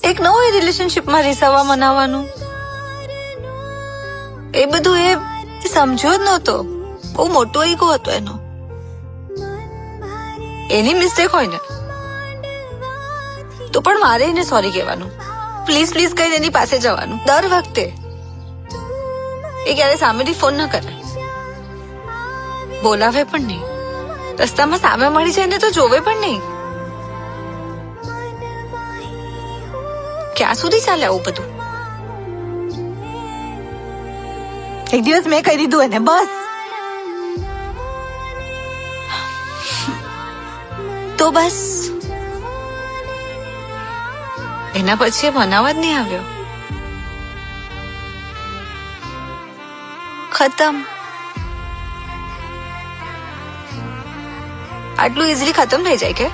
એક નવો રિલેશનશિપમાં રીસાવા મનાવવાનું એ બધું એ સમજ્યો જ નહોતો. બહુ મોટો ઈગો હતો એનો. એની મિસ્ટેક હોય ને તો પણ મારે એને સોરી કહેવાનું, પ્લીઝ પ્લીઝ કહીને એની પાસે જવાનું દર વખતે. એ ક્યારે સામેથી ફોન ન કરે, બોલાવે પણ નહીં, રસ્તામાં સામે મળી જાય ને તો જોવે પણ નહીં. ક્યાં સુધી ચાલે આવું બધું? એક દિવસ મેં કહી દીધું એને, બસ. તો બસ એના પછી એ મનાવા જ નહીં આવ્યો. ખતમ. આટલું ઇઝીલી ખતમ થઈ જાય કે?